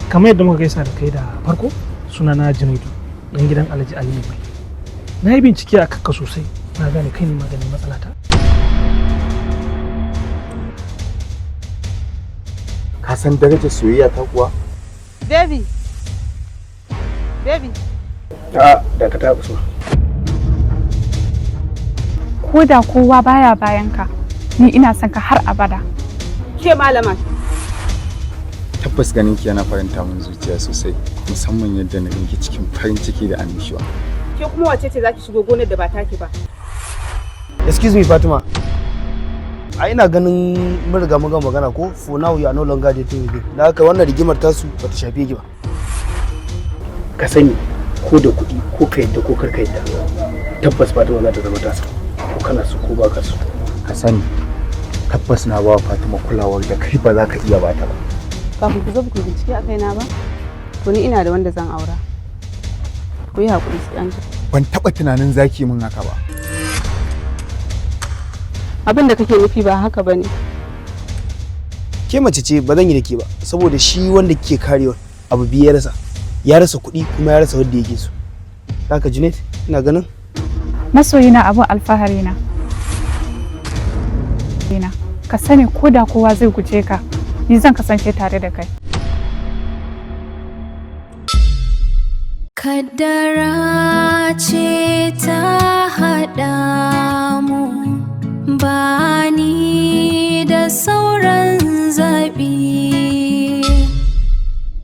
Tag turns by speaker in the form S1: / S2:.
S1: kamar yadda muka gaisa da kai da farko, sunana Junaidu dan gidan Alhaji Aliyu. Na yi bincike a kanka sosai, na gane kai ne maganin matsalata.
S2: Ka san darajar soyayya ta kuwa?
S3: Baby.
S1: Da ka taɓa so.
S4: Ko da kowa baya bayan ka, ni ina son ka har abada.
S3: Ke malama.
S2: Tabbas ganin ki yana faranta min zuciya sosai, musamman yadda na ganki cikin farin ciki da annashuwa.
S3: Ke kuma wace ce zaki shigo gonar da ba take ba?
S5: Excuse me Fatima. A ina ganin mun riga mun ga magana ko for now you are no longer dating with me. Da haka wannan rigimar tasu bata shafe ki ba.
S1: Ka sani ko da kuɗi ko ka yadda ko kar ka yadda, tabbas Fatima za ta zama tasa. Ko kana so ko ba ka so.
S2: Ka sani tabbas na ba Fatima kulawar da kai ba za ka iya bata ba.
S3: Kafin ku zo ku bincike a kaina ba, to ni ina da wanda zan aura. Ku yi hakuri sai an ji.
S2: Ban taɓa tunanin zaki min haka ba.
S3: Abin da kake nufi ba haka bane.
S5: Ke mace ce ba zan yi da ke ba saboda shi wanda kike karewa abu biyu ya rasa. Ya rasa kuɗi kuma ya rasa wanda yake so. Haka Junaid ina ganin
S4: Masoyina abun alfahari na. Ka sani ko da kowa zai guje ka, ni zan kasance tare da kai.
S6: Kaddara ce ta haɗa mu, ba ni da sauran